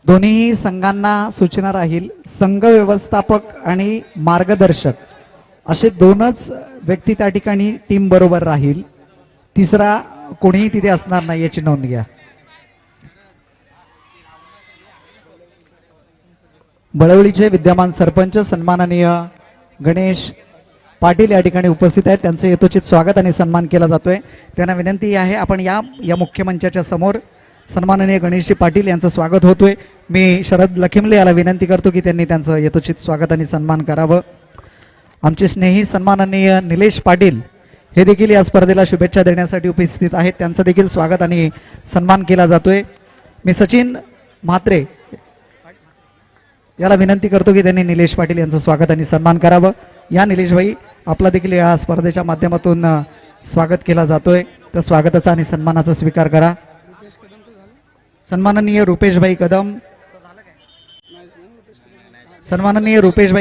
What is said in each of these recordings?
दोन्ही संघांना सूचना राहील, संघ व्यवस्थापक आणि मार्गदर्शक असे दोनच व्यक्ती त्या ठिकाणी टीम बरोबर राहील. तिसरा कोणीही तिथे असणार नाही याची नोंद घ्या. बळवलीचे विद्यमान सरपंच सन्माननीय गणेश पाटील या ठिकाणी उपस्थित आहेत. त्यांचं यथोचित स्वागत आणि सन्मान केला जातोय. त्यांना विनंती आहे आपण या मुख्य मंचाच्या समोर सन्माननीय गणेशजी पाटील यांचं स्वागत होतोय. मी शरद लखिमले याला विनंती करतो की त्यांनी त्यांचं यथोचित स्वागत आणि सन्मान करावं. आमचे स्नेही सन्माननीय निलेश पाटील हे देखील या स्पर्धेला शुभेच्छा देण्यासाठी उपस्थित आहेत. त्यांचं देखील स्वागत आणि सन्मान केला जातोय. मी सचिन म्हात्रे याला विनंती करतो की त्यांनी निलेश पाटील यांचं स्वागत आणि सन्मान करावं. या निलेश भाई, आपला देखील या स्पर्धेच्या माध्यमातून स्वागत केला जातोय. तर स्वागताचा आणि सन्मानाचा स्वीकार करा. सन्माननीय रुपेशभाई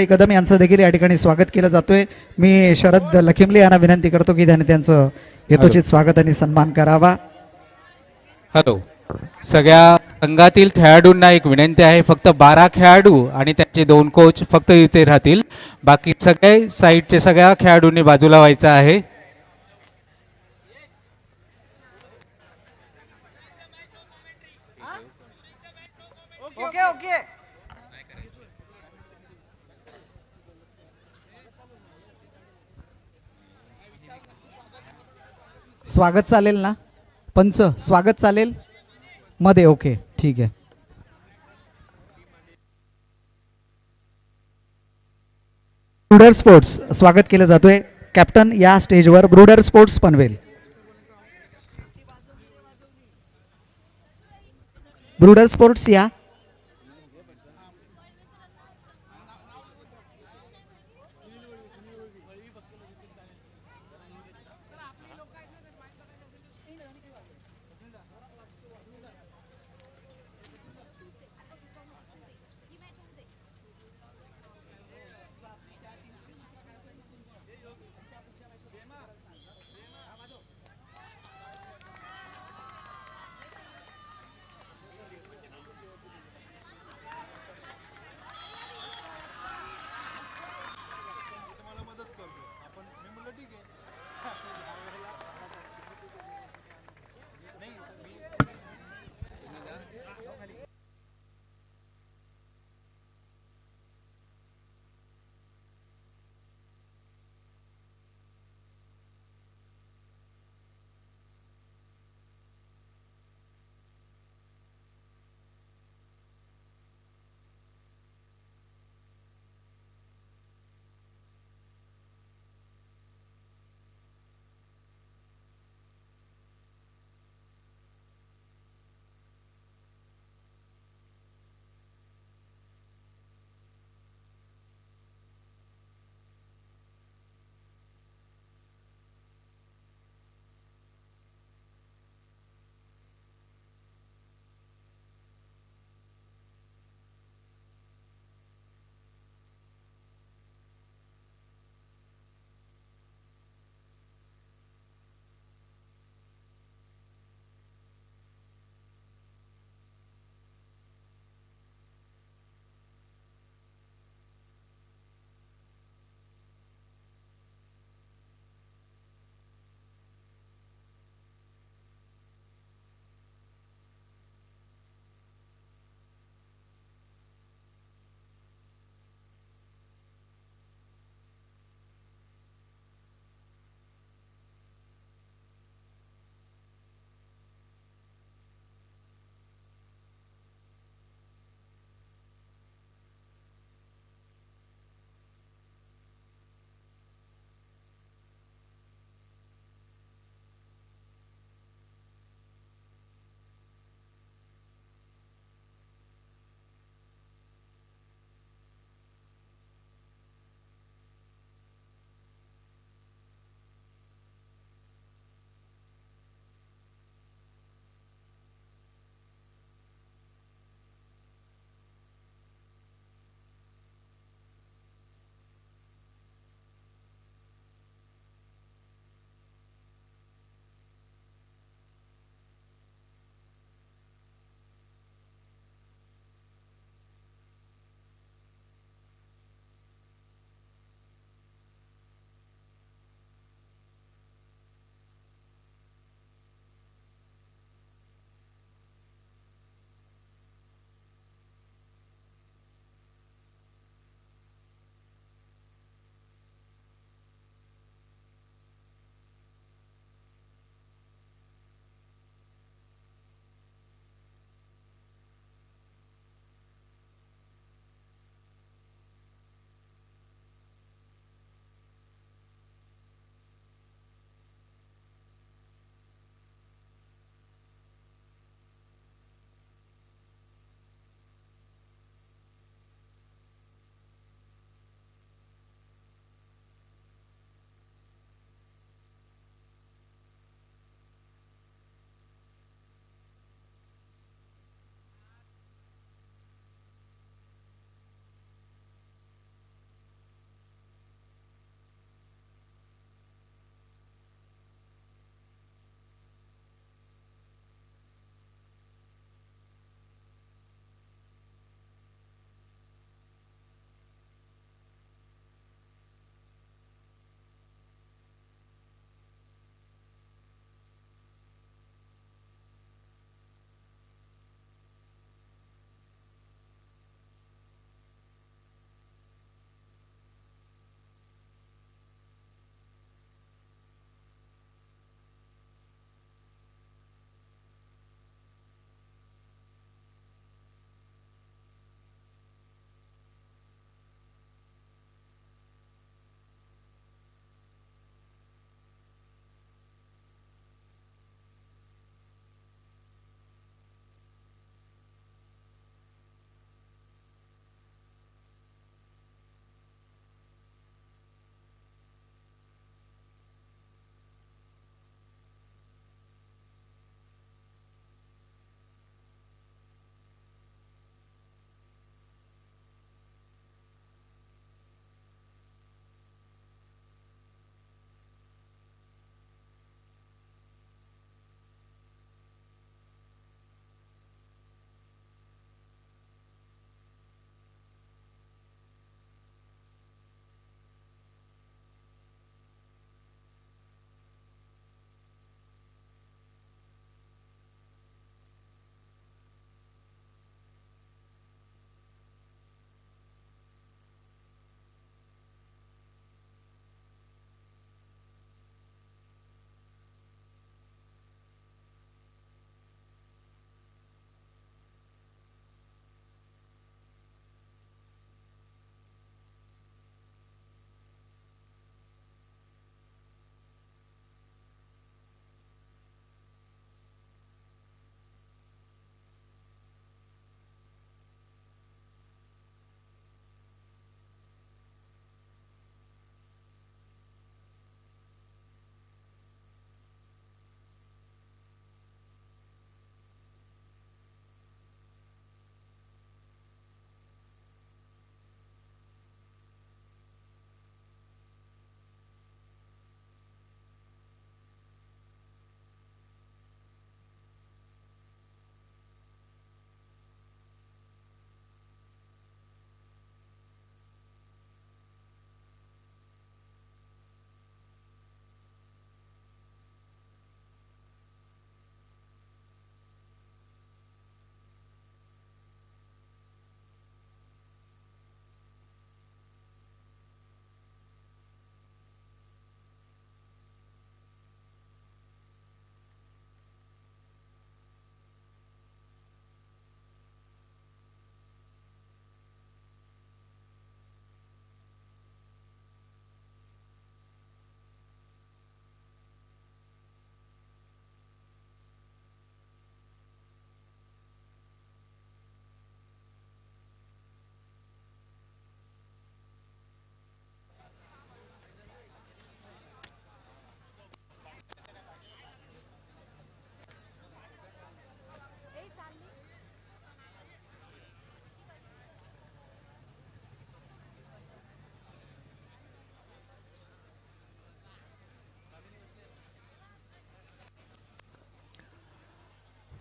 कदम यांचं देखील या ठिकाणी स्वागत केलं जातोय. मी शरद लखिमले यांना विनंती करतो की त्यांनी त्यांचं यथोचित स्वागत आणि सन्मान करावा. हॅलो, सगळ्या संघातील खेळाडूंना एक विनंती आहे, फक्त 12 खेळाडू आणि त्यांचे 2 कोच फक्त इथे राहतील. बाकी सगळे साईडचे सगळ्या खेळाडूंनी बाजूला व्हायचं आहे. Okay okay. स्वागत चालेल ना पंच? स्वागत चालेल मध्ये? ओके, ठीक आहे. ब्रुडर स्पोर्ट्स स्वागत केलं जातोय. कॅप्टन या स्टेजवर brooder sports Panvel. Brooder sports या.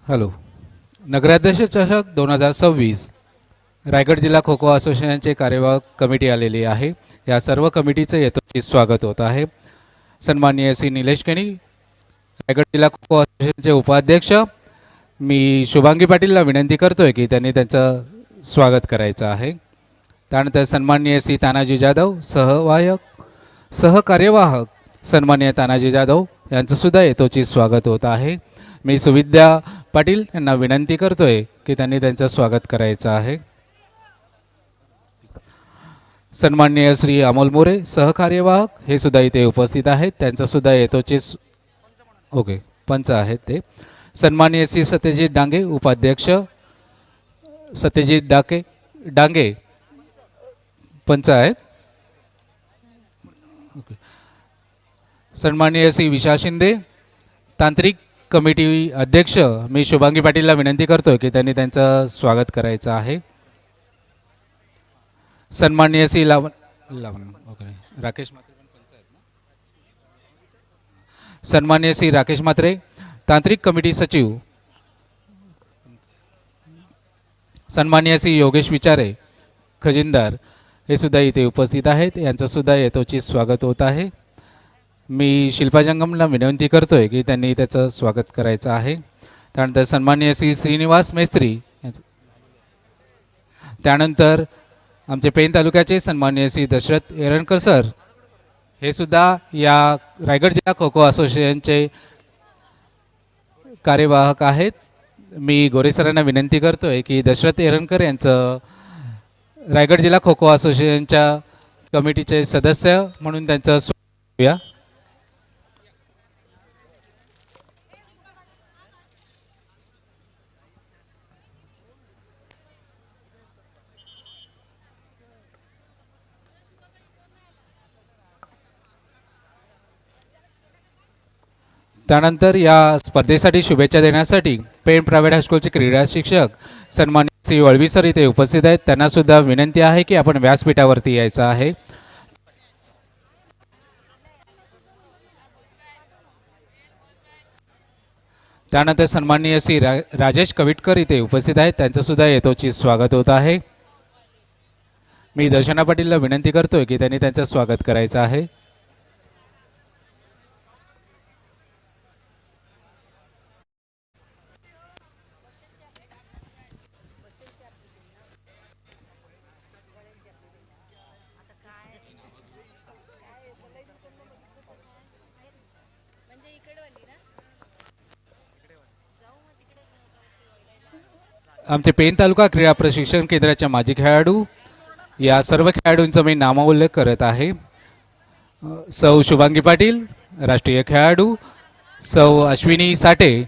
हॅलो. नगराध्यक्ष चषक 2026 रायगड जिल्हा खो खो असोसिएशनचे कार्यवाहक कमिटी आलेली आहे. या सर्व कमिटीचं यथोचित स्वागत होत आहे. सन्माननीय श्री निलेश केणी, रायगड जिल्हा खो खो असोसिएशनचे उपाध्यक्ष, मी शुभांगी पाटीलला विनंती करतोय की त्यांनी त्यांचं स्वागत करायचं आहे. त्यानंतर सन्माननीय श्री तानाजी जाधव, सहकार्यवाहक सन्माननीय तानाजी जाधव यांचंसुद्धा यथोचित स्वागत होत आहे. मी सुविद्या पाटील यांना विनंती करतोय की त्यांनी त्यांचं स्वागत करायचं आहे. सन्माननीय श्री अमोल मोरे, सहकार्यवाहक, हे सुद्धा इथे उपस्थित आहेत. त्यांचंसुद्धा यथोचित पंच आहेत ते. सन्माननीय श्री सत्यजित डांगे, उपाध्यक्ष, सत्यजित डांगे पंच आहेत. सन्माननीय श्री विशाल शिंदे, तांत्रिक कमिटी अध्यक्ष, मी शुभांगी पाटीलला विनंती करतोय की त्यांनी त्यांचं स्वागत करायचं आहे. सन्माननीय श्री राकेश म्हात्रे, सन्माननीय श्री राकेश म्हात्रे, तांत्रिक कमिटी सचिव. सन्माननीय श्री योगेश विचारे, खजिनदार, हे सुद्धा इथे उपस्थित आहेत. यांचं सुद्धा यथोचित स्वागत होत आहे. मी शिल्पा जंगमला विनंती करतोय की त्यांनी त्याचं स्वागत करायचं आहे. त्यानंतर सन्माननीय श्री श्रीनिवास मेस्त्री, त्यानंतर आमचे पेन तालुक्याचे सन्माननीय श्री दशरथ एरणकर सर, हे सुद्धा या रायगड जिल्हा खो खो असोसिएशनचे कार्यवाहक आहेत. मी गोरे सरांना विनंती करतोय की दशरथ एरणकर यांचं रायगड जिल्हा खो खो असोसिएशनच्या कमिटीचे सदस्य म्हणून त्यांचं स्वागत करूया. त्यानंतर या स्पर्धेसाठी शुभेच्छा देण्यासाठी पेण प्रायव्हेट हायस्कूलचे क्रीडा शिक्षक सन्मानित श्री वळवी सर इथे उपस्थित आहेत. त्यांना सुद्धा विनंती आहे की आपण व्यासपीठावरती यायचं आहे. त्यानंतर सन्माननीय श्री राजेश कविटकर इथे उपस्थित आहेत. त्यांचं सुद्धा यथोचित स्वागत होत आहे. मी दर्शना पाटीलला विनंती करतोय की त्यांनी त्यांचं स्वागत करायचं आहे. आमचे पेन तालुका क्रीडा प्रशिक्षण केंद्राच्या माजी खेळाडू, या सर्व खेळाडूंचा मी नामोल्लेख करत आहे. सौ शुभांगी पाटील राष्ट्रीय खेळाडू, सौ अश्विनी साठे,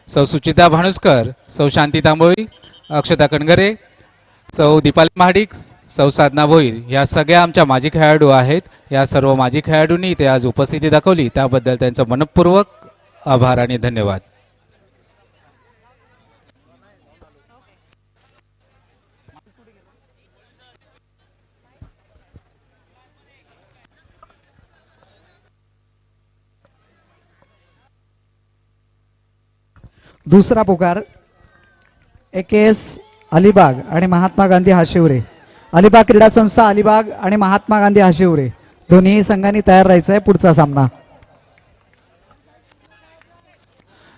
सौ सुचिता भानुसकर, सौ शांती तांबोळी, अक्षता कणगरे, सौ दीपाली महाडिक, सौ साधना भोईर, या सगळ्या आमच्या माजी खेळाडू आहेत. या सर्व माजी खेळाडूंनी इथे आज उपस्थिती दाखवली त्याबद्दल त्यांचं मनपूर्वक आभार आणि धन्यवाद. दुसरा पुकार AKS अलिबाग आणि महात्मा गांधी हाशिवरे. अलिबाग क्रीडा संस्था अलिबाग आणि महात्मा गांधी हाशिवरे दोन्ही संघांनी तयार राहायचं आहे. पुढचा सामना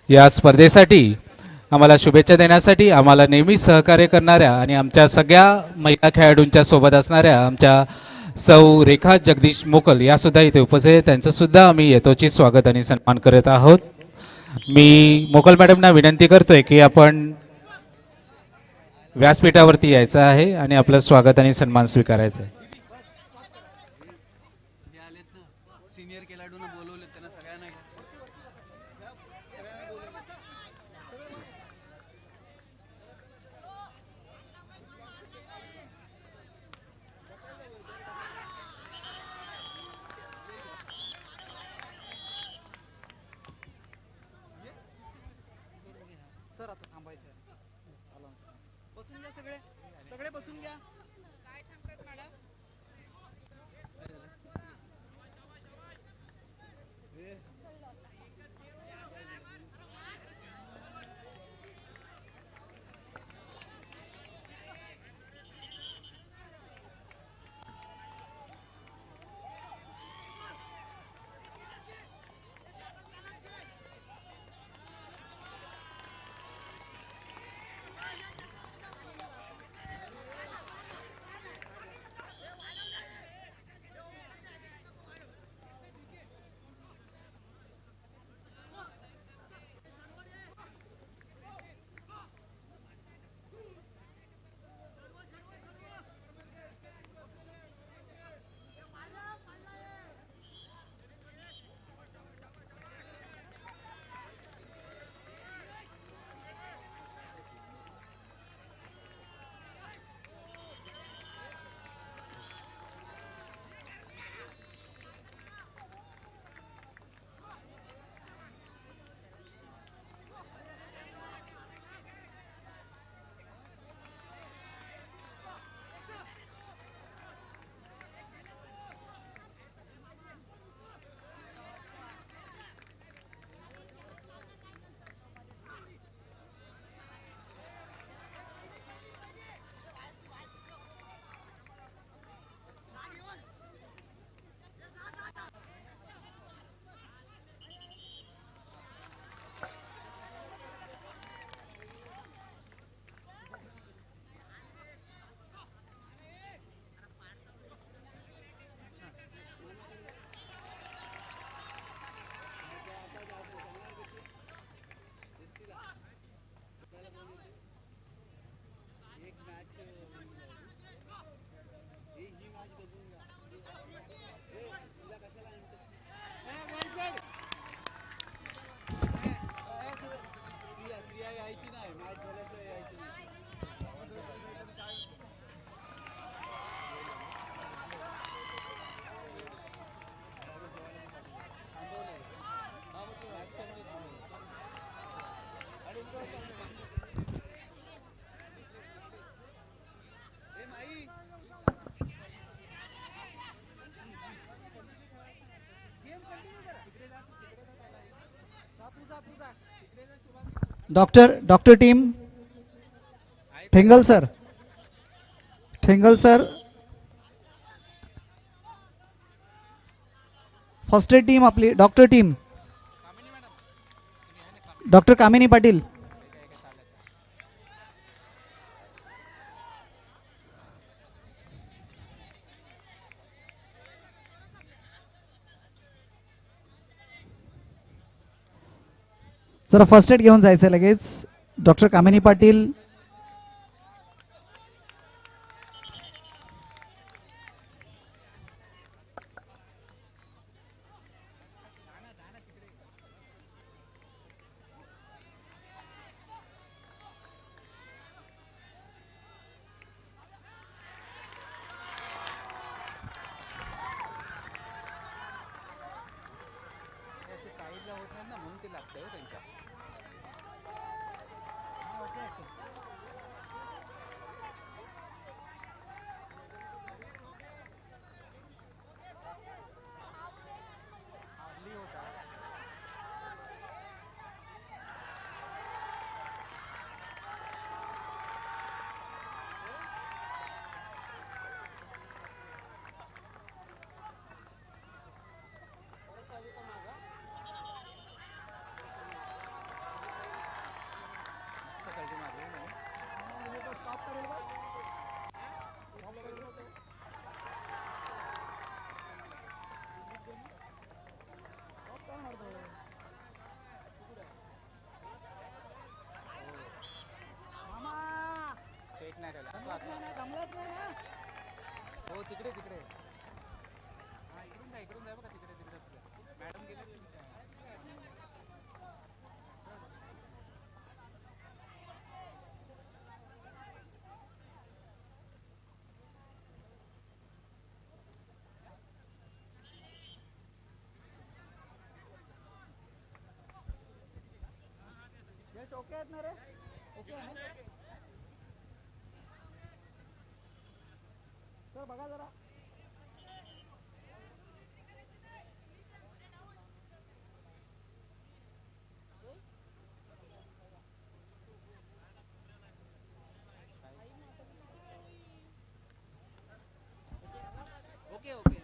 या स्पर्धेसाठी आम्हाला शुभेच्छा देण्यासाठी आम्हाला नेहमी सहकार्य करणाऱ्या आणि आमच्या सगळ्या महिला खेळाडूंच्या सोबत असणाऱ्या आमच्या सौ रेखा जगदीश मोकल या सुद्धा इथे उपस्थित आहेत. त्यांचं सुद्धा आम्ही यथोचित स्वागत आणि सन्मान करत आहोत. मी मोकल मॅडमना विनंती करतोय की आपण व्यासपीठावरती यायचं आहे आणि आपलं स्वागत आणि सन्मान स्वीकारायचं आहे. सिनियर खेळाडूंना बोलवले त्यांना सगळ्यांना सर आता थांबायचं आहे. बसून घ्या सगळे, सगळे बसून घ्या. काय सांगतात madam? Doctor team Thengal sir, first aid team आपली, doctor team, doctor Kamini Patil, जरा फर्स्ट एड घेऊन जायचं लगेच. डॉक्टर कामिनी पाटील, हो तिकडे तिकडे हा इकडून जा बघा तिकडे तिकडे मॅडम गेले. ओके आहेत ना रे? ओके आहे ना? सर बघा जरा. ओके ओके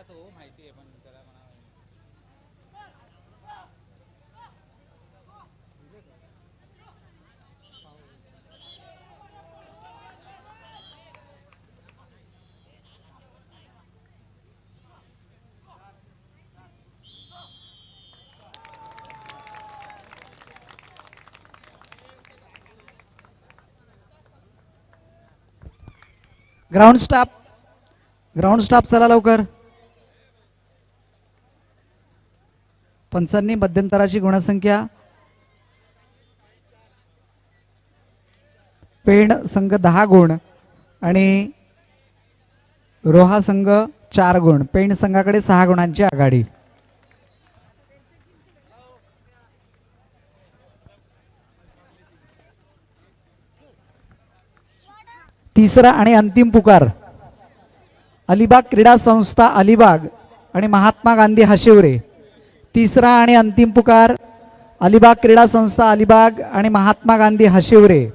तो माहिती आहे पण त्याला म्हणा. ग्राउंड स्टाफ चला लवकर. पंचांनी मध्यंतराची गुणसंख्या पेण संघ 10 गुण आणि रोहा संघ 4 गुण. पेण संघाकडे 6 गुणांची आघाडी. तिसरा आणि अंतिम पुकार अलिबाग क्रीडा संस्था अलिबाग आणि महात्मा गांधी हाशिवरे तिसरा आणि अंतिम पुकार अलिबाग क्रीडा संस्था अलिबाग आणि महात्मा गांधी हशिवरे.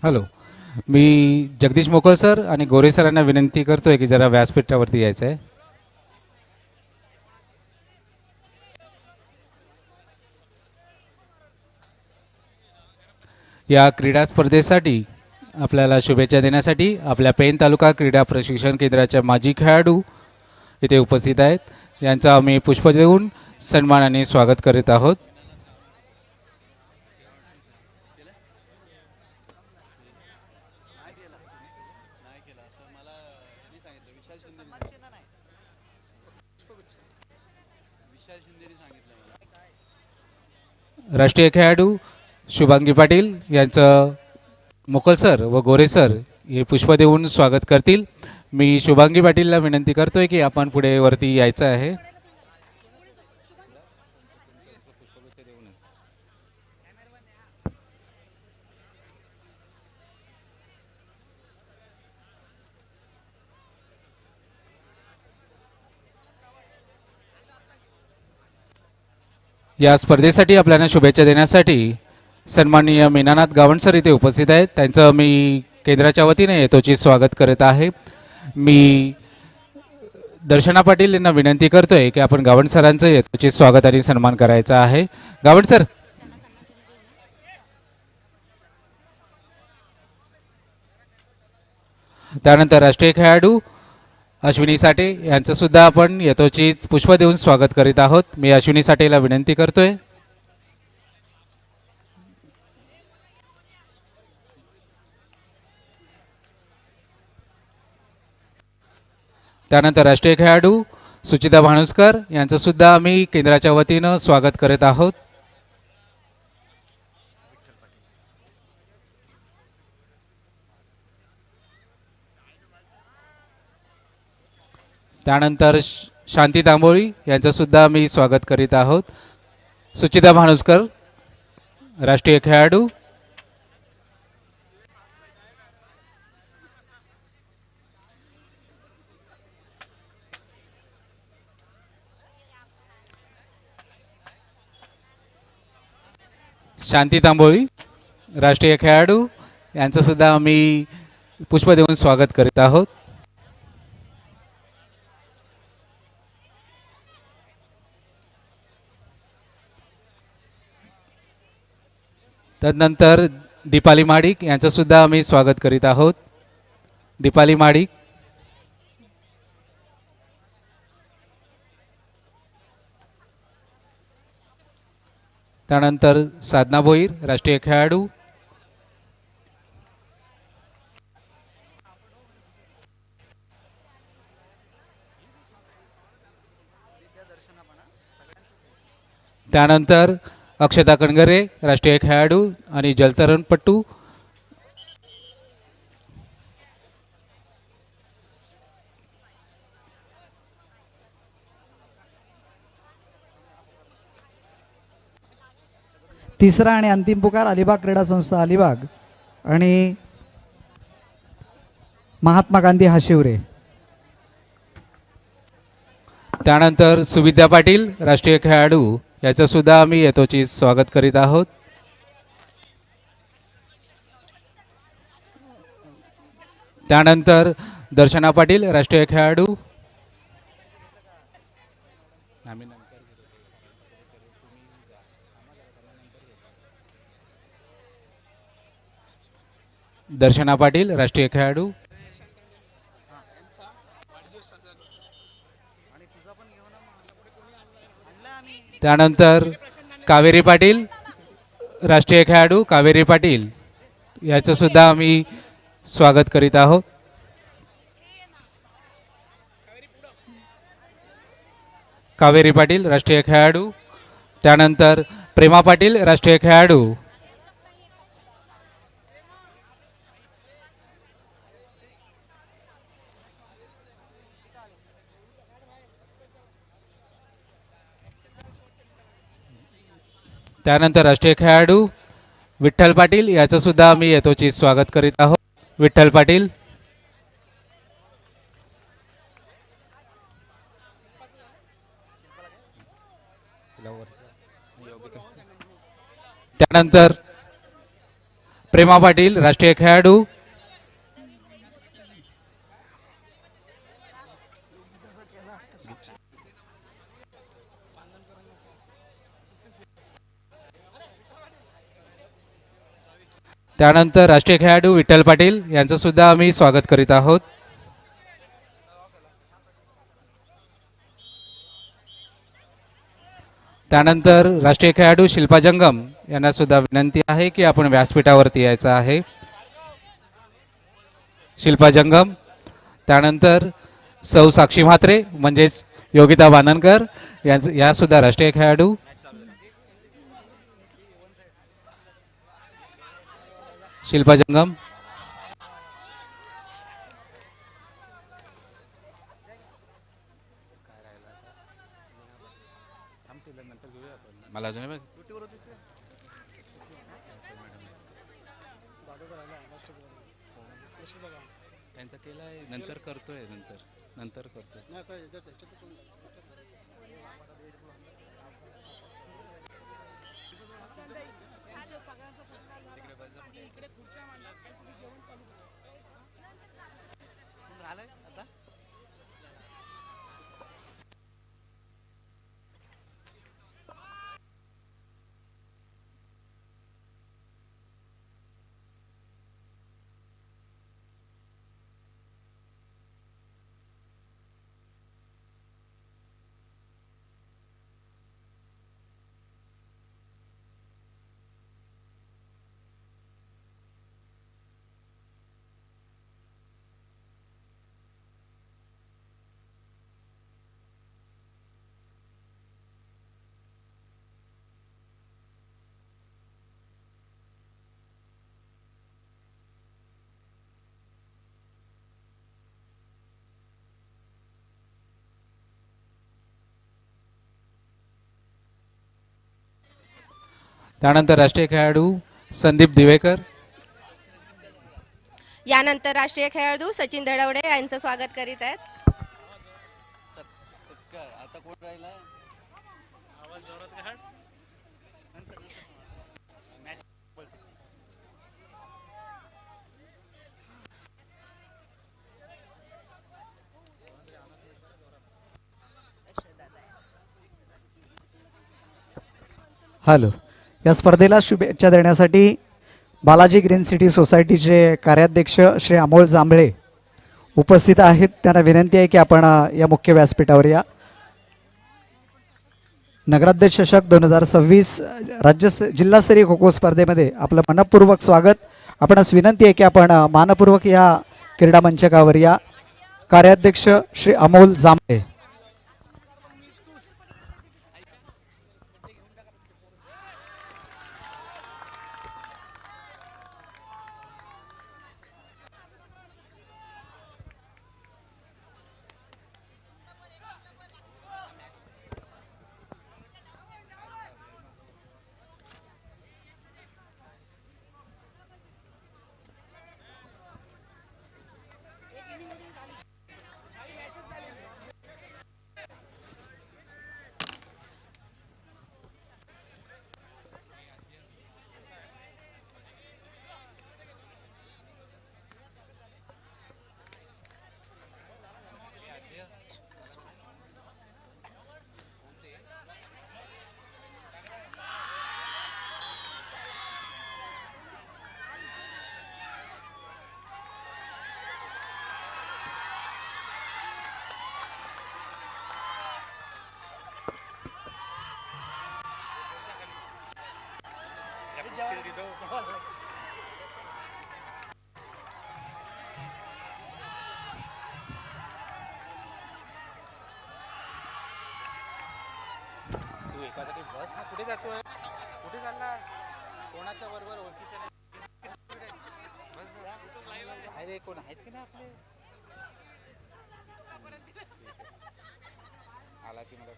हॅलो, मी जगदीश मोकळ सर आणि गोरे सरांना विनंती करतोय की जरा व्यासपीठावरती यायचं आहे. या क्रीडा स्पर्धेसाठी आपल्याला शुभेच्छा देण्यासाठी आपल्या पेन तालुका क्रीडा प्रशिक्षण केंद्राच्या माजी खेळाडू इथे उपस्थित आहेत. यांचा आम्ही पुष्प देऊन सन्मानाने स्वागत करीत आहोत. राष्ट्रीय खेळाडू शुभांगी पाटील यांचं मोकळ सर व गोरे सर हे पुष्प देऊन स्वागत करतील. मी शुभांगी पाटीलला विनंती करतोय की आपण पुढे वरती यायचं आहे. या स्पर्धेसाठी आपल्याला शुभेच्छा देण्यासाठी सन्माननीय मीनानाथ गावणसर इथे उपस्थित आहेत. त्यांचं मी केंद्राच्या वतीने यथोचित स्वागत करत आहे. मी दर्शना पाटील यांना विनंती करतोय की आपण गावण सरांचं यथोचित स्वागत आणि सन्मान करायचा आहे. गावण सर. त्यानंतर राष्ट्रीय खेळाडू अश्विनी साठे यांचं सुद्धा आपण यथोचित पुष्प देऊन स्वागत करीत आहोत. मी अश्विनी साठेला विनंती करतोय. त्यानंतर राष्ट्रीय खेळाडू सुचिता भानुसकर यांचं सुद्धा आम्ही केंद्राच्या वतीनं स्वागत करत आहोत. त्यानंतर शांती तांबोळी यांचं सुद्धा आम्ही स्वागत करीत आहोत. सुचिता भानुसकर राष्ट्रीय खेळाडू. शांती तांबोळी राष्ट्रीय खेळाडू यांचं सुद्धा आम्ही पुष्प देऊन स्वागत करीत आहोत. तदनंतर दीपाली माडिक यांचं सुद्धा आम्ही स्वागत करीत आहोत. दीपाली माडिक. त्यानंतर साधना भोईर राष्ट्रीय खेळाडू. त्यानंतर अक्षता कणगरे राष्ट्रीय खेळाडू आणि जलतरणपटू. तिसरा आणि अंतिम पुकार अलिबाग क्रीडा संस्था अलिबाग आणि महात्मा गांधी हाशिवरे. त्यानंतर सुविद्या पाटील राष्ट्रीय खेळाडू याचं सुद्धा आम्ही यथोचित स्वागत करीत आहोत. त्यानंतर दर्शना पाटील राष्ट्रीय खेळाडू. दर्शना पाटील राष्ट्रीय खेळाडू. त्यानंतर कावेरी पाटील राष्ट्रीय खेळाडू कावेरी पाटील याचं सुद्धा आम्ही स्वागत करीत आहोत. कावेरी पाटील राष्ट्रीय खेळाडू. त्यानंतर प्रेमा पाटील राष्ट्रीय खेळाडू. त्यानंतर राष्ट्रीय खेळाडू विठ्ठल पाटील याचं सुद्धा आम्ही यथोचित स्वागत करीत आहोत. विठ्ठल पाटील. त्यानंतर प्रेमा पाटील राष्ट्रीय खेळाडू. त्यानंतर राष्ट्रीय खेळाडू विठ्ठल पाटील यांचं सुद्धा आम्ही स्वागत करीत आहोत. त्यानंतर राष्ट्रीय खेळाडू शिल्पा जंगम यांना सुद्धा विनंती आहे की आपण व्यासपीठावरती यायचं आहे. शिल्पा जंगम. त्यानंतर सौ साक्षी म्हात्रे म्हणजेच योगिता बाननकर या सुद्धा राष्ट्रीय खेळाडू. शिल्पा जंगम. मला अजून त्यांचा केलाय नंतर करतोय नंतर करतोय. त्यानंतर राष्ट्रीय खेळाडू संदीप दिवेकर. यानंतर राष्ट्रीय खेळाडू सचिन दडवडे यांचं स्वागत करीत आहेत. आता कोण राहिला? हॅलो. या स्पर्धेला शुभेच्छा देण्यासाठी बालाजी ग्रीन सिटी सोसायटीचे कार्याध्यक्ष श्री अमोल जांभळे उपस्थित आहेत. त्यांना विनंती आहे की आपण या मुख्य व्यासपीठावर या. नगराध्यक्ष चषक 2026 जिल्हास्तरीय खो खो स्पर्धेमध्ये आपलं मनपूर्वक स्वागत. आपणास विनंती आहे की आपण मानपूर्वक या क्रीडा मंचकावर या. कार्याध्यक्ष श्री अमोल जांभळे. कुठे जातोय कुठे चालला कोणाच्या बरोबर ओळखीच्या अरे कोण आहेत की नाही आपले आला की मला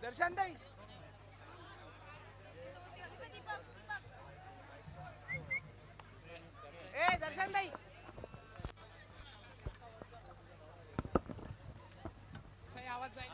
दर्शन ताई ए दर्शन ताई आवाज जाईल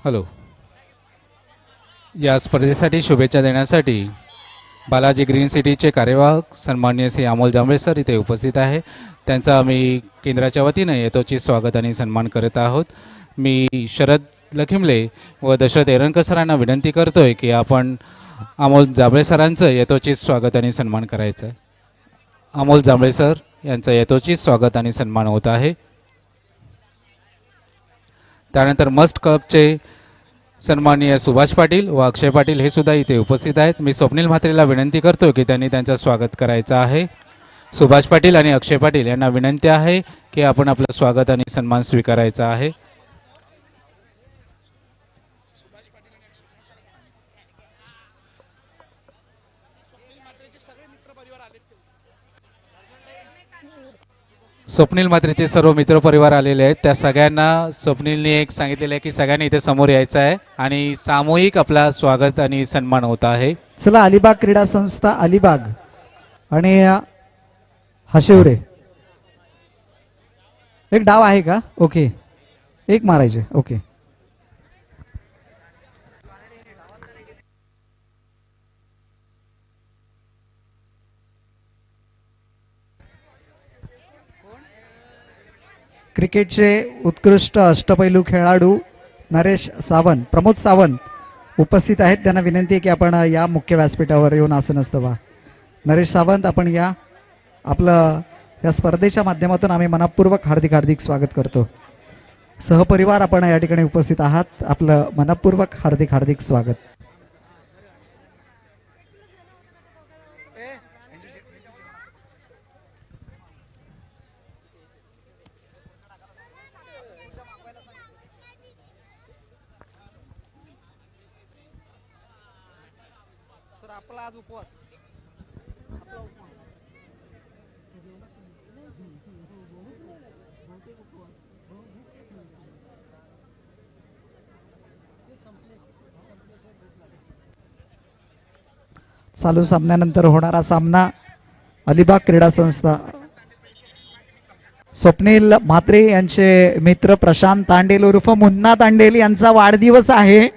हॅलो या स्पर्धेसाठी शुभेच्छा देण्यासाठी बालाजी ग्रीन सिटीचे कार्यवाहक सन्माननीय श्री अमोल जांभळे सर इथे उपस्थित आहे. त्यांचा आम्ही केंद्राच्या वतीनं यथोचित स्वागत आणि सन्मान करत आहोत. मी शरद लखिमले व दशरथ एरंकर सरांना विनंती करतोय की आपण अमोल जांभळे सरांचं यथोचित स्वागत आणि सन्मान करायचं आहे. अमोल जांभळे सर यांचं यथोचित स्वागत आणि सन्मान होत आहे. त्यानंतर मस्ट क्लबचे सन्माननीय सुभाष पाटील व अक्षय पाटील हे सुद्धा इथे उपस्थित आहेत. मी स्वप्नील म्हात्रेला विनंती करतो की त्यांनी त्यांचं स्वागत करायचं आहे. सुभाष पाटील आणि अक्षय पाटील यांना विनंती आहे की आपण आपलं स्वागत आणि सन्मान स्वीकारायचा आहे. स्वप्नील म्हात्रेचे सर्व मित्रपरिवार आलेले आहेत. त्या सगळ्यांना स्वप्नीलने एक सांगितलेलं आहे की सगळ्यांनी इथे समोर यायचं आहे आणि सामूहिक आपला स्वागत आणि सन्मान होत आहे. चला अलिबाग क्रीडा संस्था अलिबाग आणि हशिवरे एक डाव आहे का? ओके एक मारायचे. ओके क्रिकेटचे उत्कृष्ट अष्टपैलू खेळाडू नरेश सावंत, प्रमोद सावंत उपस्थित आहेत. त्यांना विनंती आहे की आपण या मुख्य व्यासपीठावर येऊन आसन व्हा. नरेश सावंत आपण या आपलं या स्पर्धेच्या माध्यमातून आम्ही मनपूर्वक हार्दिक हार्दिक स्वागत करतो. सहपरिवार आपण या ठिकाणी उपस्थित आहात. आपलं मनपूर्वक हार्दिक हार्दिक स्वागत. सर आपला आज उपवास चालू सामन्यानंतर होणारा सामना अलिबाग क्रीडा संस्था स्वप्नील म्हात्रे यांचे मित्र प्रशांत तांडेल उर्फ मुन्ना तांडेल यांचा वाढदिवस आहे.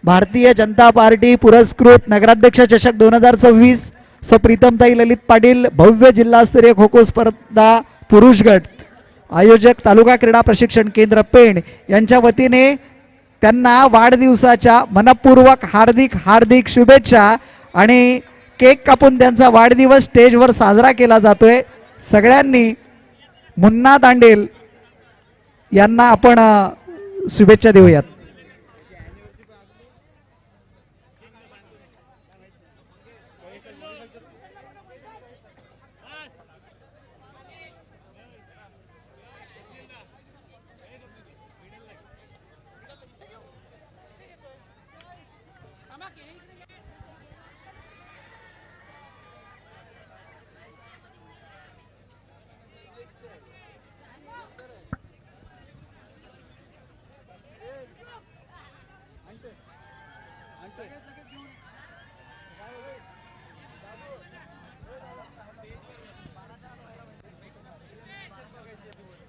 भारतीय जनता पार्टी पुरस्कृत नगराध्यक्ष चषक 2026 सो प्रीतमताई ललित पाटील भव्य जिल्हास्तरीय खो खो स्पर्धा पुरुष गट आयोजक तालुका क्रीडा प्रशिक्षण केंद्र पेण यांच्या वतीने त्यांना वाढदिवसाच्या मनपूर्वक हार्दिक हार्दिक शुभेच्छा आणि केक कापून त्यांचा वाढदिवस स्टेजवर साजरा केला जातोय. सगळ्यांनी मुन्ना तांडेल यांना आपण शुभेच्छा देऊयात.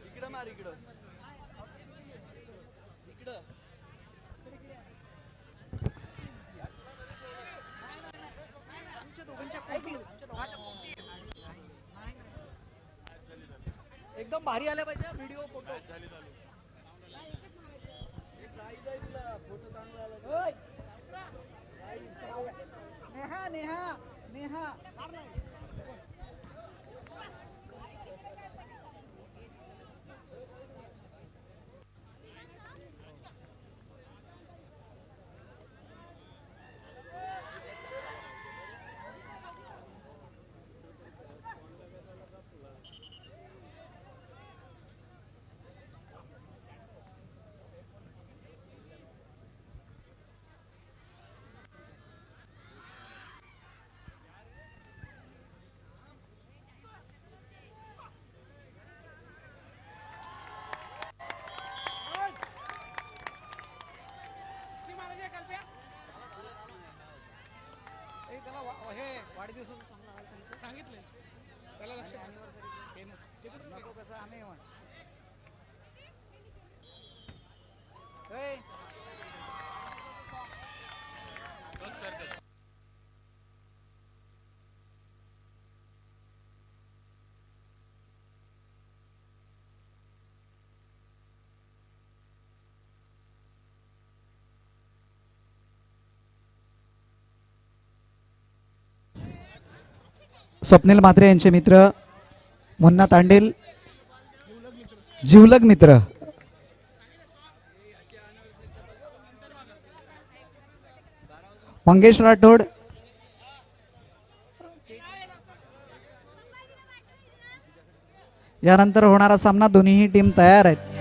इकडं मार इकडं इकडं आमच्या दोघांच्या पोटी एकदम भारी आल्या पाहिजे व्हिडिओ फोटो फोटो चांगला आला. नेहा नेहा नेहा त्याला हे वाढदिवसाचं सॉंग लावायला सांगितलं त्याला लक्ष नको कसं आम्ही स्वप्नील म्हात्रे यांचे मित्र मुन्ना तांडेल जिवलग मित्र मंगेश राठोड यानंतर होणारा सामना दोन्ही टीम तयार आहेत.